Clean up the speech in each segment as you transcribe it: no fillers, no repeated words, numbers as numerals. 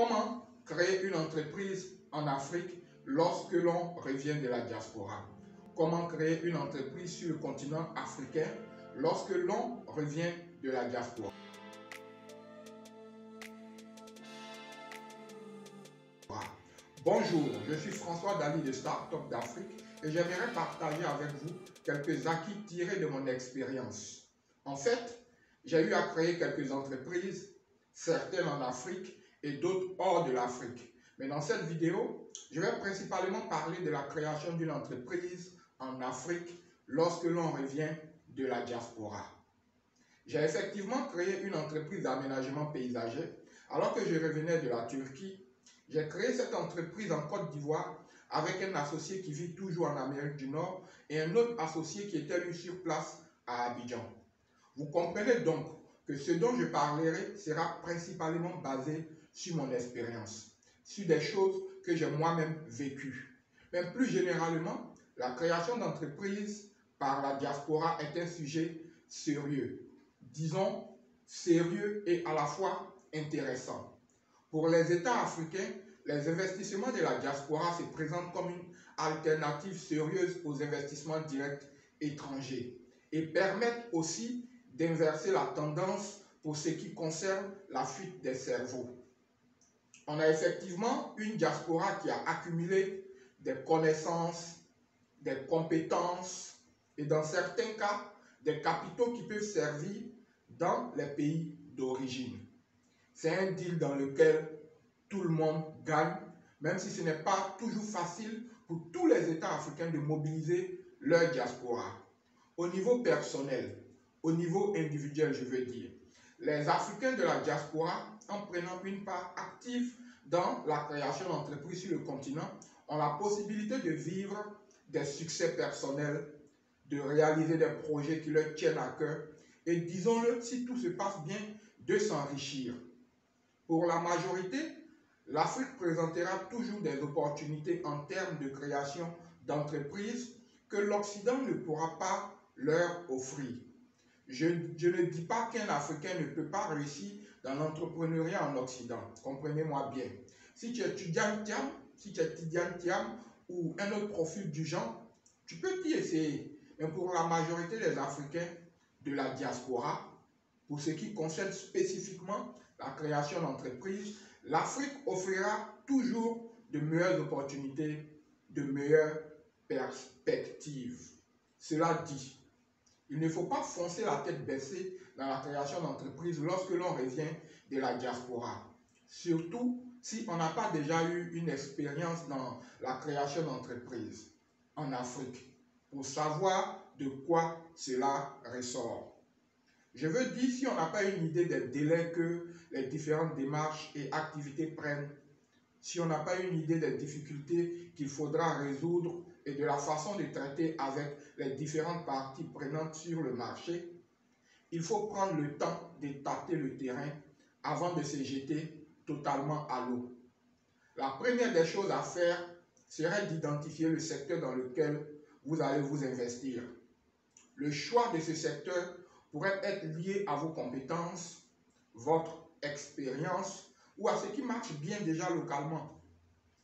Comment créer une entreprise en Afrique lorsque l'on revient de la diaspora? Comment créer une entreprise sur le continent africain lorsque l'on revient de la diaspora? Bonjour, je suis François Dali de Startup d'Afrique et j'aimerais partager avec vous quelques acquis tirés de mon expérience. En fait, j'ai eu à créer quelques entreprises, certaines en Afrique et d'autres hors de l'Afrique. Mais dans cette vidéo, je vais principalement parler de la création d'une entreprise en Afrique lorsque l'on revient de la diaspora. J'ai effectivement créé une entreprise d'aménagement paysager alors que je revenais de la Turquie. J'ai créé cette entreprise en Côte d'Ivoire avec un associé qui vit toujours en Amérique du Nord et un autre associé qui était lui sur place à Abidjan. Vous comprenez donc que ce dont je parlerai sera principalement basé sur mon expérience, sur des choses que j'ai moi-même vécues. Mais plus généralement, la création d'entreprises par la diaspora est un sujet sérieux, disons sérieux et à la fois intéressant. Pour les États africains, les investissements de la diaspora se présentent comme une alternative sérieuse aux investissements directs étrangers et permettent aussi d'inverser la tendance pour ce qui concerne la fuite des cerveaux. On a effectivement une diaspora qui a accumulé des connaissances, des compétences et dans certains cas, des capitaux qui peuvent servir dans les pays d'origine. C'est un deal dans lequel tout le monde gagne, même si ce n'est pas toujours facile pour tous les États africains de mobiliser leur diaspora. Au niveau personnel, au niveau individuel, je veux dire, les Africains de la diaspora, en prenant une part active dans la création d'entreprises sur le continent, ont la possibilité de vivre des succès personnels, de réaliser des projets qui leur tiennent à cœur et, disons-le, si tout se passe bien, de s'enrichir. Pour la majorité, l'Afrique présentera toujours des opportunités en termes de création d'entreprises que l'Occident ne pourra pas leur offrir. Je ne dis pas qu'un Africain ne peut pas réussir dans l'entrepreneuriat en Occident. Comprenez-moi bien. Si tu es étudiant TIAM ou un autre profil du genre, tu peux t'y essayer. Mais pour la majorité des Africains de la diaspora, pour ce qui concerne spécifiquement la création d'entreprises, l'Afrique offrira toujours de meilleures opportunités, de meilleures perspectives. Cela dit, il ne faut pas foncer la tête baissée dans la création d'entreprises lorsque l'on revient de la diaspora. Surtout si on n'a pas déjà eu une expérience dans la création d'entreprises en Afrique, pour savoir de quoi cela ressort. Je veux dire, si on n'a pas une idée des délais que les différentes démarches et activités prennent, si on n'a pas une idée des difficultés qu'il faudra résoudre et de la façon de traiter avec les différentes parties prenantes sur le marché, il faut prendre le temps de tâter le terrain avant de se jeter totalement à l'eau. La première des choses à faire serait d'identifier le secteur dans lequel vous allez vous investir. Le choix de ce secteur pourrait être lié à vos compétences, votre expérience ou à ce qui marche bien déjà localement.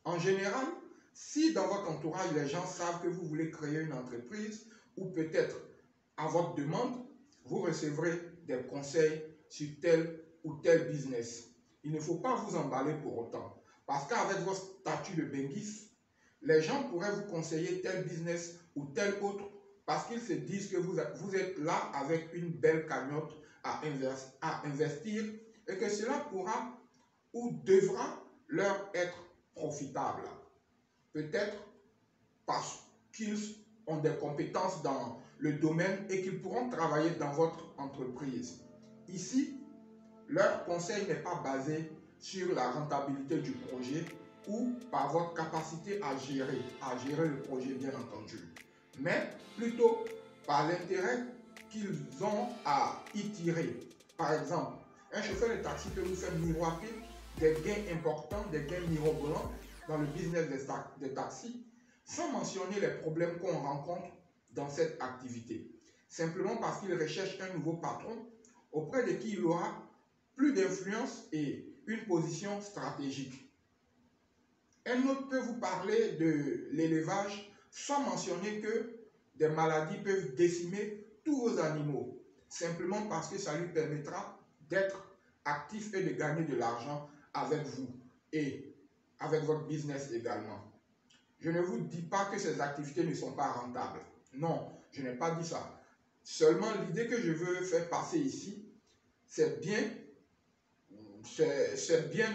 En général, si dans votre entourage, les gens savent que vous voulez créer une entreprise ou peut-être à votre demande, vous recevrez des conseils sur tel ou tel business. Il ne faut pas vous emballer pour autant. Parce qu'avec votre statut de Benguis, les gens pourraient vous conseiller tel business ou tel autre parce qu'ils se disent que vous êtes là avec une belle cagnotte à investir et que cela pourra ou devra leur être profitable. Peut-être parce qu'ils ont des compétences dans le domaine et qu'ils pourront travailler dans votre entreprise. Ici, leur conseil n'est pas basé sur la rentabilité du projet ou par votre capacité à gérer le projet bien entendu, mais plutôt par l'intérêt qu'ils ont à y tirer. Par exemple, un chauffeur de taxi peut vous faire miroiter des gains importants, des gains mirobolants dans le business des taxis, sans mentionner les problèmes qu'on rencontre dans cette activité. Simplement parce qu'il recherche un nouveau patron auprès de qui il aura plus d'influence et une position stratégique. Un autre peut vous parler de l'élevage sans mentionner que des maladies peuvent décimer tous vos animaux, simplement parce que ça lui permettra d'être actif et de gagner de l'argent avec vous et avec votre business également. Je ne vous dis pas que ces activités ne sont pas rentables. Non, je n'ai pas dit ça. Seulement, l'idée que je veux faire passer ici, c'est bien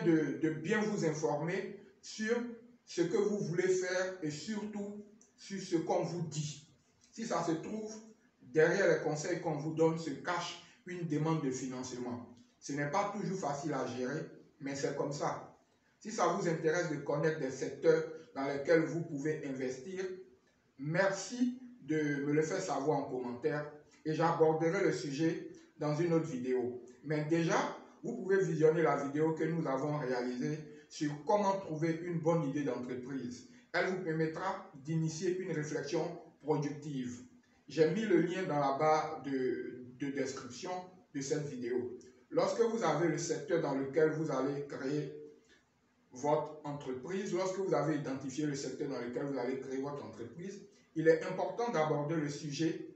de bien vous informer sur ce que vous voulez faire et surtout sur ce qu'on vous dit. Si ça se trouve, derrière les conseils qu'on vous donne se cache une demande de financement. Ce n'est pas toujours facile à gérer, mais c'est comme ça. Si ça vous intéresse de connaître des secteurs dans lesquels vous pouvez investir, merci de me le faire savoir en commentaire et j'aborderai le sujet dans une autre vidéo. Mais déjà, vous pouvez visionner la vidéo que nous avons réalisée sur comment trouver une bonne idée d'entreprise. Elle vous permettra d'initier une réflexion productive. J'ai mis le lien dans la barre de description de cette vidéo. Lorsque vous avez le secteur dans lequel vous allez créer votre entreprise, lorsque vous avez identifié le secteur dans lequel vous allez créer votre entreprise, il est important d'aborder le sujet,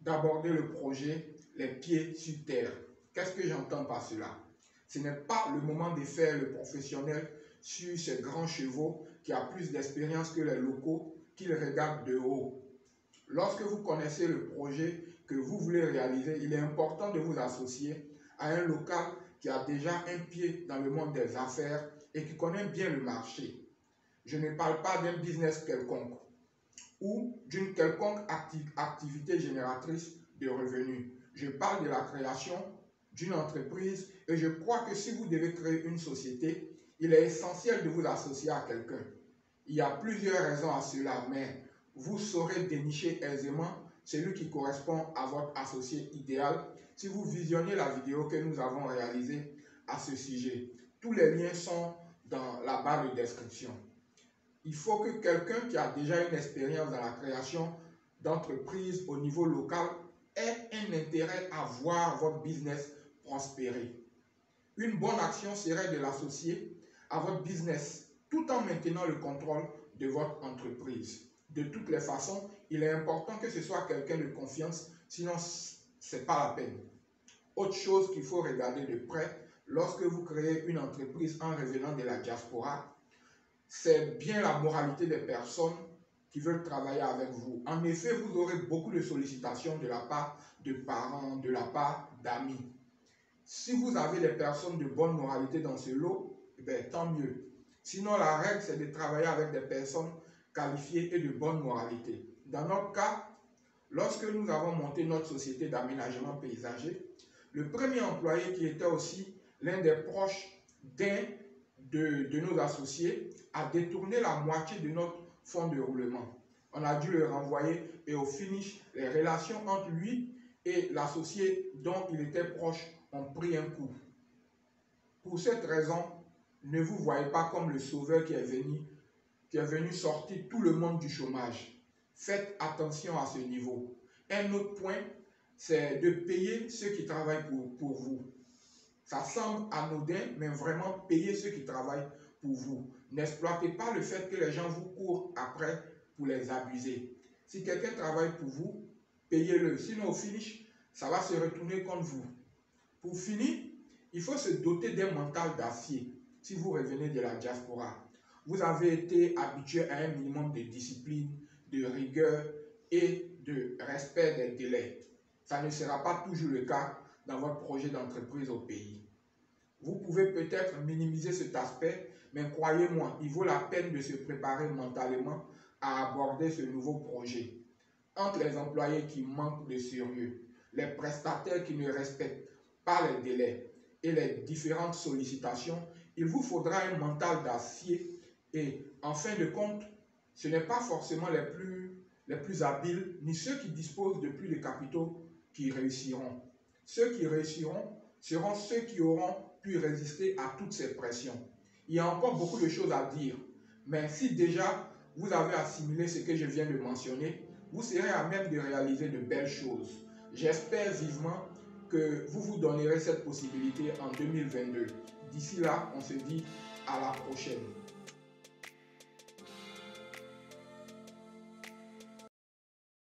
d'aborder le projet, les pieds sur terre. Qu'est-ce que j'entends par cela? Ce n'est pas le moment de faire le professionnel sur ces grands chevaux qui a plus d'expérience que les locaux qu'ils regardent de haut. Lorsque vous connaissez le projet que vous voulez réaliser, il est important de vous associer à un local qui a déjà un pied dans le monde des affaires et qui connaît bien le marché. Je ne parle pas d'un business quelconque ou d'une quelconque activité génératrice de revenus. Je parle de la création d'une entreprise et je crois que si vous devez créer une société, il est essentiel de vous associer à quelqu'un. Il y a plusieurs raisons à cela, mais vous saurez dénicher aisément celui qui correspond à votre associé idéal si vous visionnez la vidéo que nous avons réalisée à ce sujet. Tous les liens sont dans la barre de description. Il faut que quelqu'un qui a déjà une expérience dans la création d'entreprises au niveau local ait un intérêt à voir votre business prospérer. Une bonne action serait de l'associer à votre business tout en maintenant le contrôle de votre entreprise. De toutes les façons, il est important que ce soit quelqu'un de confiance, sinon ce n'est pas la peine. Autre chose qu'il faut regarder de près, lorsque vous créez une entreprise en revenant de la diaspora, c'est bien la moralité des personnes qui veulent travailler avec vous. En effet, vous aurez beaucoup de sollicitations de la part de parents, de la part d'amis. Si vous avez des personnes de bonne moralité dans ce lot, tant mieux. Sinon, la règle, c'est de travailler avec des personnes qualifiées et de bonne moralité. Dans notre cas, lorsque nous avons monté notre société d'aménagement paysager, le premier employé qui était aussi l'un des proches d'un de nos associés a détourné la moitié de notre fonds de roulement. On a dû le renvoyer et au finish, les relations entre lui et l'associé dont il était proche ont pris un coup. Pour cette raison, ne vous voyez pas comme le sauveur qui est venu sortir tout le monde du chômage. Faites attention à ce niveau. Un autre point, c'est de payer ceux qui travaillent pour vous. Ça semble anodin, mais vraiment payer ceux qui travaillent pour vous. N'exploitez pas le fait que les gens vous courent après pour les abuser. Si quelqu'un travaille pour vous, payez-le. Sinon, au finish, ça va se retourner contre vous. Pour finir, il faut se doter d'un mental d'acier si vous revenez de la diaspora. Vous avez été habitué à un minimum de discipline, de rigueur et de respect des délais. Ça ne sera pas toujours le cas dans votre projet d'entreprise au pays. Vous pouvez peut-être minimiser cet aspect, mais croyez-moi, il vaut la peine de se préparer mentalement à aborder ce nouveau projet. Entre les employés qui manquent de sérieux, les prestataires qui ne respectent pas les délais et les différentes sollicitations, il vous faudra un mental d'acier et en fin de compte, ce n'est pas forcément les plus habiles ni ceux qui disposent de plus de capitaux qui réussiront. Ceux qui réussiront seront ceux qui auront pu résister à toutes ces pressions. Il y a encore beaucoup de choses à dire, mais si déjà vous avez assimilé ce que je viens de mentionner, vous serez à même de réaliser de belles choses. J'espère vivement que vous vous donnerez cette possibilité en 2022. D'ici là, on se dit à la prochaine.